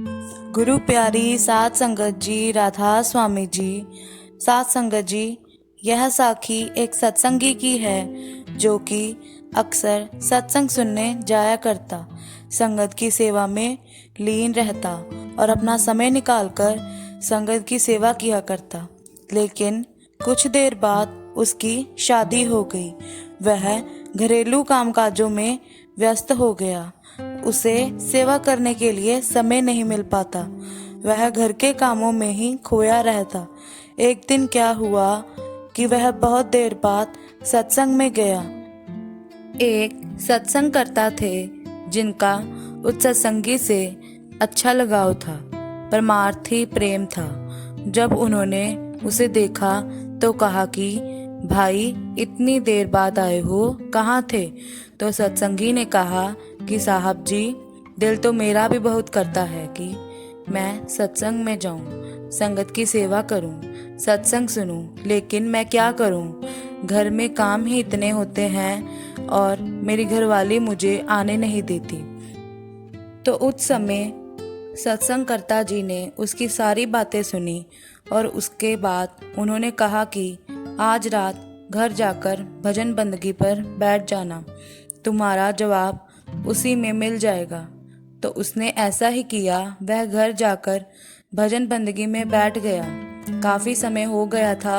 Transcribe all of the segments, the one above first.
गुरु प्यारी साध संगत जी, राधा स्वामी जी। साध संगत जी, यह साखी एक सत्संगी की है जो कि अक्सर सत्संग सुनने जाया करता, संगत की सेवा में लीन रहता और अपना समय निकालकर संगत की सेवा किया करता। लेकिन कुछ देर बाद उसकी शादी हो गई। वह घरेलू कामकाजों में व्यस्त हो गया। उसे सेवा करने के लिए समय नहीं मिल पाता। वह घर के कामों में ही खोया रहता। एक दिन क्या हुआ कि वह बहुत देर बाद सत्संग में गया। एक सत्संग करता थे जिनका उस सत्संगी से अच्छा लगाव था, परमार्थी प्रेम था। जब उन्होंने उसे देखा तो कहा कि भाई, इतनी देर बाद आए हो, कहाँ थे? तो सत्संगी ने कहा कि साहब जी, दिल तो मेरा भी बहुत करता है कि मैं सत्संग में जाऊं, संगत की सेवा करूं, सत्संग सुनूं, लेकिन मैं क्या करूं? घर में काम ही इतने होते हैं और मेरी घरवाली मुझे आने नहीं देती। तो उस समय सत्संगकर्ता जी ने उसकी सारी बातें सुनी और उसके बाद उन्होंने कहा कि आज रात घर जाकर भजन बंदगी पर बैठ जाना, तुम्हारा जवाब उसी में मिल जाएगा। तो उसने ऐसा ही किया। वह घर जाकर भजन बंदगी में बैठ गया। काफी समय हो गया था,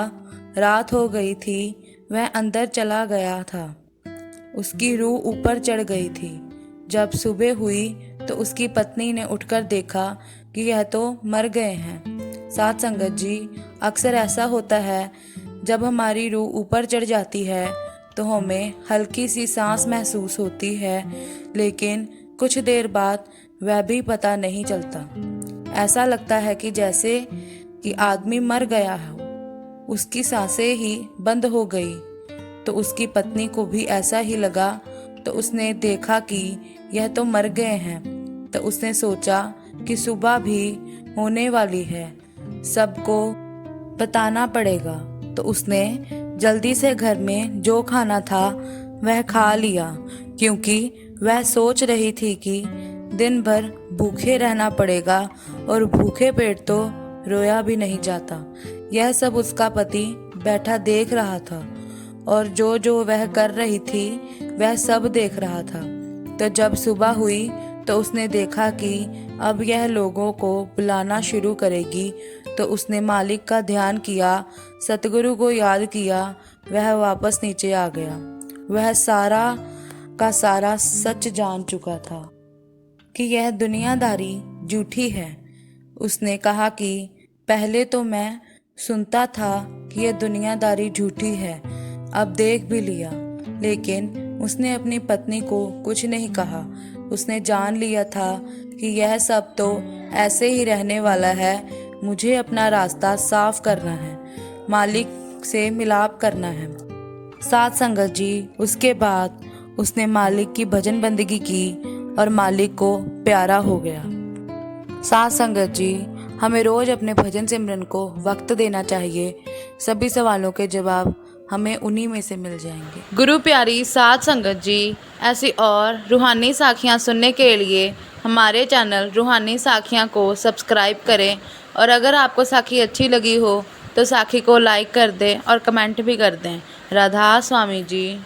रात हो गई थी। वह अंदर चला गया था। उसकी रूह ऊपर चढ़ गई थी। जब सुबह हुई तो उसकी पत्नी ने उठकर देखा कि यह तो मर गए हैं। साध संगत जी, अक्सर ऐसा होता है, जब हमारी रूह ऊपर चढ़ जाती है तो हमें हल्की सी सांस महसूस होती है, लेकिन कुछ देर बाद वह भी पता नहीं चलता। ऐसा लगता है कि जैसे कि आदमी मर गया हो, उसकी सांसें ही बंद हो गई। तो उसकी पत्नी को भी ऐसा ही लगा। तो उसने देखा कि यह तो मर गए हैं। तो उसने सोचा कि सुबह भी होने वाली है, सबको बताना पड़ेगा। तो उसने जल्दी से घर में जो खाना था वह खा लिया, क्योंकि वह सोच रही थी कि दिन भर भूखे रहना पड़ेगा और भूखे पेट तो रोया भी नहीं जाता। यह सब उसका पति बैठा देख रहा था और जो जो वह कर रही थी वह सब देख रहा था। तो जब सुबह हुई तो उसने देखा कि अब यह लोगों को बुलाना शुरू करेगी। तो उसने मालिक का ध्यान किया, सतगुरु को याद किया। वह वापस नीचे आ गया। वह सारा का सारा सच जान चुका था कि यह दुनियादारी झूठी है। उसने कहा कि पहले तो मैं सुनता था कि यह दुनियादारी झूठी है, अब देख भी लिया। लेकिन उसने अपनी पत्नी को कुछ नहीं कहा। उसने जान लिया था कि यह सब तो ऐसे ही रहने वाला है। मुझे अपना रास्ता साफ करना है, मालिक से मिलाप करना है। साध संगत जी, उसके बाद उसने मालिक की भजन बंदगी की और मालिक को प्यारा हो गया। साध संगत जी, हमें रोज अपने भजन सिमरन को वक्त देना चाहिए। सभी सवालों के जवाब हमें उन्हीं में से मिल जाएंगे। गुरु प्यारी साध संगत जी, ऐसी और रूहानी साखियाँ सुनने के लिए हमारे चैनल रूहानी साखियाँ को सब्सक्राइब करें। और अगर आपको साखी अच्छी लगी हो तो साखी को लाइक कर दें और कमेंट भी कर दें। राधा स्वामी जी।